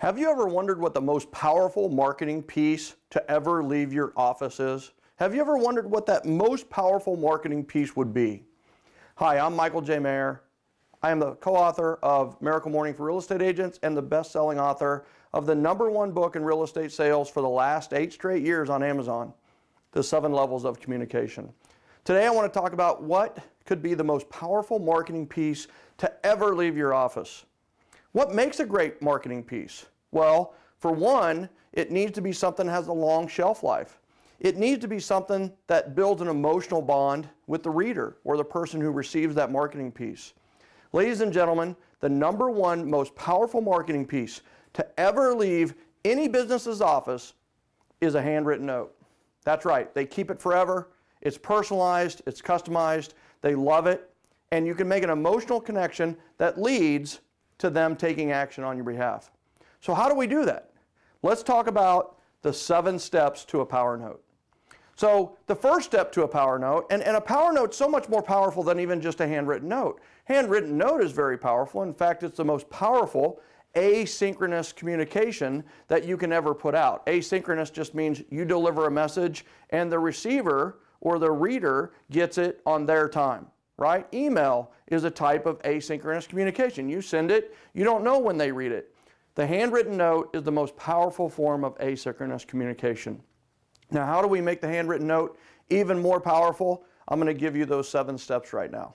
Have you ever wondered what the most powerful marketing piece to ever leave your office is? Have you ever wondered what that most powerful marketing piece would be? Hi, I'm Michael J. Maher. I am the co-author of Miracle Morning for Real Estate Agents and the best-selling author of the #1 book in real estate sales for the last 8 straight years on Amazon, The 7 Levels of Communication. Today I want to talk about what could be the most powerful marketing piece to ever leave your office. What makes a great marketing piece? Well, for one, it needs to be something that has a long shelf life. It needs to be something that builds an emotional bond with the reader or the person who receives that marketing piece. Ladies and gentlemen, the #1 most powerful marketing piece to ever leave any business's office is a handwritten note. That's right, they keep it forever. It's personalized, it's customized, they love it, and you can make an emotional connection that leads to them taking action on your behalf. So how do we do that? Let's talk about the 7 steps to a power note. So the first step to a power note, and a power note's so much more powerful than even just a handwritten note. Handwritten note is very powerful. In fact, it's the most powerful asynchronous communication that you can ever put out. Asynchronous just means you deliver a message and the receiver or the reader gets it on their time, right? Email is a type of asynchronous communication. You send it, you don't know when they read it. The handwritten note is the most powerful form of asynchronous communication. Now, how do we make the handwritten note even more powerful? I'm going to give you those 7 steps right now.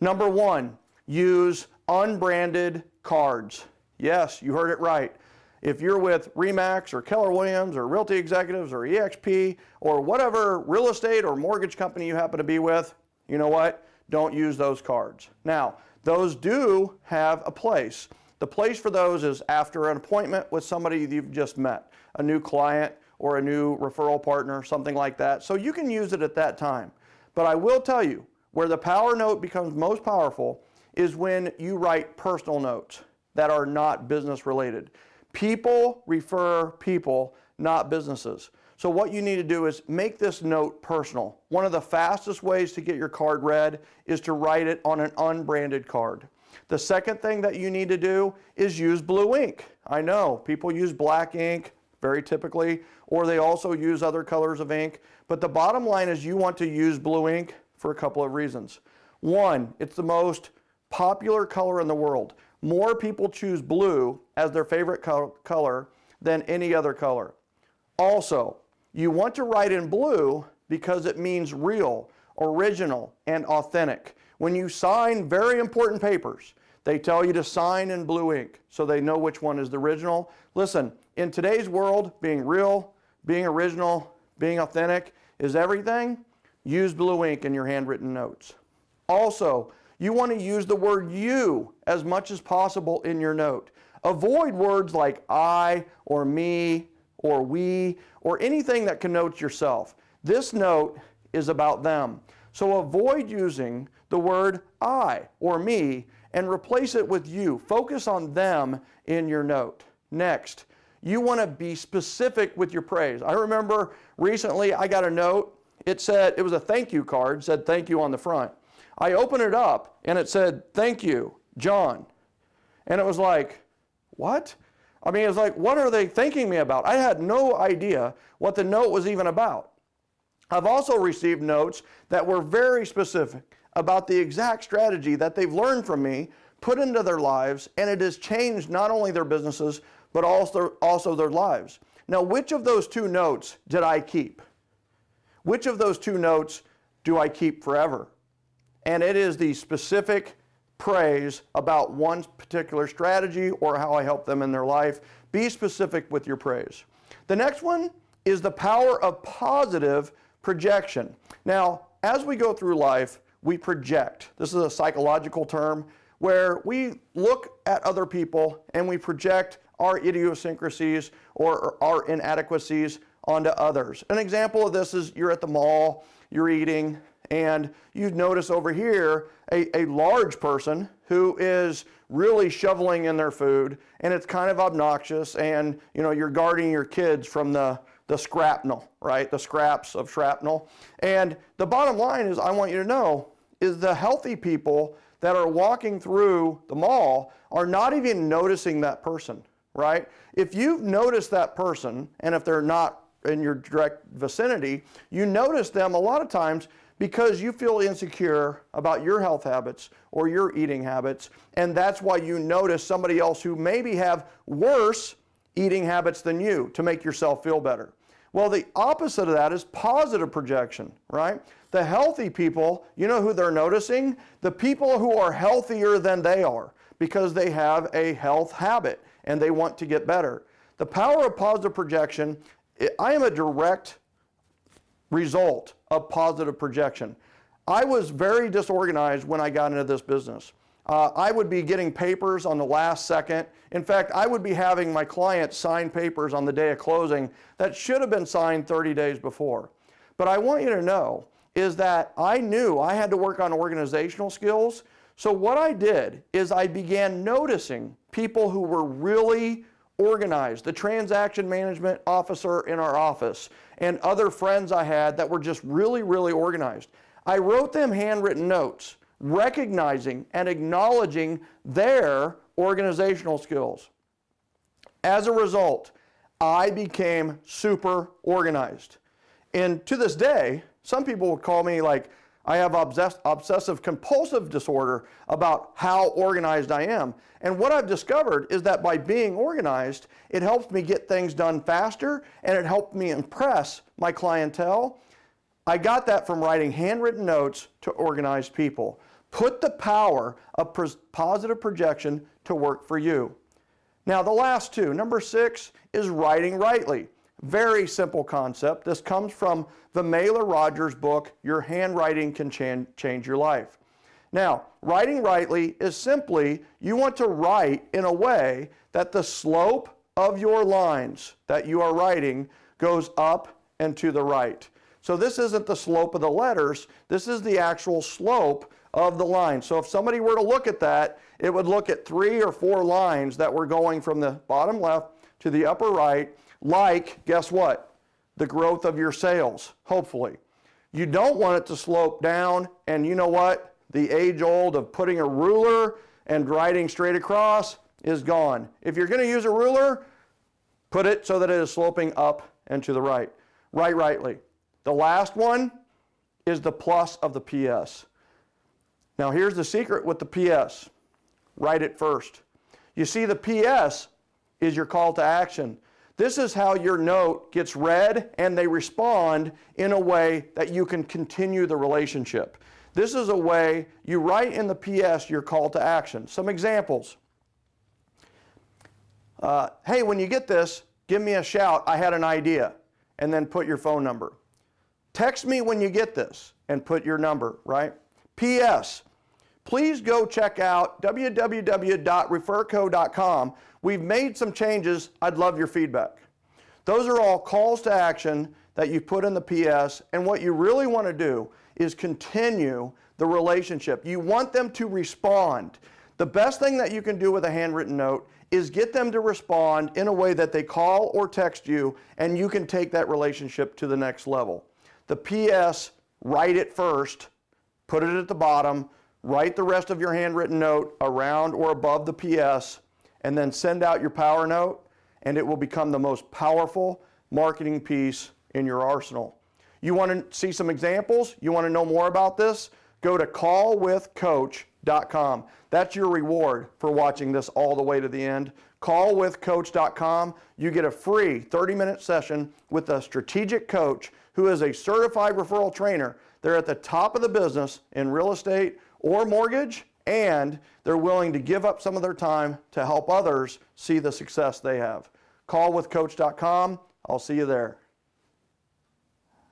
#1, use unbranded cards. Yes, you heard it right. If you're with RE/MAX or Keller Williams or Realty Executives or EXP or whatever real estate or mortgage company you happen to be with, you know what? Don't use those cards. Now, those do have a place. The place for those is after an appointment with somebody you've just met, a new client or a new referral partner, something like that. So you can use it at that time. But I will tell you, where the power note becomes most powerful is when you write personal notes that are not business related. People refer people, not businesses. So what you need to do is make this note personal. One of the fastest ways to get your card read is to write it on an unbranded card. The second thing that you need to do is use blue ink. I know people use black ink very typically, or they also use other colors of ink. But the bottom line is you want to use blue ink for a couple of reasons. One, it's the most popular color in the world. More people choose blue as their favorite color than any other color. Also, you want to write in blue because it means real, original, and authentic. When you sign very important papers, they tell you to sign in blue ink so they know which one is the original. Listen, in today's world, being real, being original, being authentic is everything. Use blue ink in your handwritten notes. Also, you want to use the word you as much as possible in your note. Avoid words like I or me or we or anything that connotes yourself. This note is about them. So avoid using the word I or me and replace it with you. Focus on them in your note. Next, you want to be specific with your praise. I remember recently I got a note. It was a thank you card, said thank you on the front. I opened it up and it said, thank you, John. And it was like, what? I mean, it was like, what are they thanking me about? I had no idea what the note was even about. I've also received notes that were very specific about the exact strategy that they've learned from me, put into their lives, and it has changed not only their businesses, but also their lives. Now, which of those 2 notes did I keep? Which of those 2 notes do I keep forever? And it is the specific praise about one particular strategy or how I help them in their life. Be specific with your praise. The next one is the power of positive projection. Now, as we go through life, we project. This is a psychological term where we look at other people and we project our idiosyncrasies or our inadequacies onto others. An example of this is you're at the mall, you're eating, and you notice over here a large person who is really shoveling in their food, and it's kind of obnoxious, and you're guarding your kids from the scrapnel, right? The scraps of shrapnel. And the bottom line is, I want you to know, is the healthy people that are walking through the mall are not even noticing that person, right? If you've noticed that person, and if they're not in your direct vicinity, you notice them a lot of times because you feel insecure about your health habits or your eating habits, and that's why you notice somebody else who maybe have worse eating habits than you to make yourself feel better. Well, the opposite of that is positive projection, right? The healthy people, you know who they're noticing? The people who are healthier than they are because they have a health habit and they want to get better. The power of positive projection, I am a direct result of positive projection. I was very disorganized when I got into this business. I would be getting papers on the last second. In fact, I would be having my clients sign papers on the day of closing that should have been signed 30 days before. But I want you to know is that I knew I had to work on organizational skills. So what I did is I began noticing people who were really organized, the transaction management officer in our office, and other friends I had that were just really, really organized. I wrote them handwritten notes, recognizing and acknowledging their organizational skills. As a result, I became super organized. And to this day, some people would call me like I have obsessive compulsive disorder about how organized I am. And what I've discovered is that by being organized, it helps me get things done faster and it helped me impress my clientele. I got that from writing handwritten notes to organized people. Put the power of positive projection to work for you. Now the last two, number 6 is writing rightly. Very simple concept. This comes from the Maher Rogers book, Your Handwriting Can Change Your Life. Now, writing rightly is simply you want to write in a way that the slope of your lines that you are writing goes up and to the right. So this isn't the slope of the letters, this is the actual slope of the line. So if somebody were to look at that, it would look at 3 or 4 lines that were going from the bottom left to the upper right, like, guess what? The growth of your sales, hopefully. You don't want it to slope down, and you know what? The age-old of putting a ruler and writing straight across is gone. If you're going to use a ruler, put it so that it is sloping up and to the right. Write rightly. The last one is the plus of the PS. Now here's the secret with the PS. Write it first. You see, the PS is your call to action. This is how your note gets read and they respond in a way that you can continue the relationship. This is a way you write in the PS your call to action. Some examples. Hey, when you get this, give me a shout, I had an idea, and then put your phone number. Text me when you get this and put your number, right? PS, please go check out www.referco.com. We've made some changes. I'd love your feedback. Those are all calls to action that you put in the PS, and what you really want to do is continue the relationship. You want them to respond. The best thing that you can do with a handwritten note is get them to respond in a way that they call or text you, and you can take that relationship to the next level. The PS, write it first, put it at the bottom, write the rest of your handwritten note around or above the PS, and then send out your power note, and it will become the most powerful marketing piece in your arsenal. You want to see some examples? You want to know more about this? Go to callwithcoach.com. That's your reward for watching this all the way to the end. Callwithcoach.com. You get a free 30-minute session with a strategic coach who is a certified referral trainer. They're at the top of the business in real estate or mortgage, and they're willing to give up some of their time to help others see the success they have. Callwithcoach.com. I'll see you there.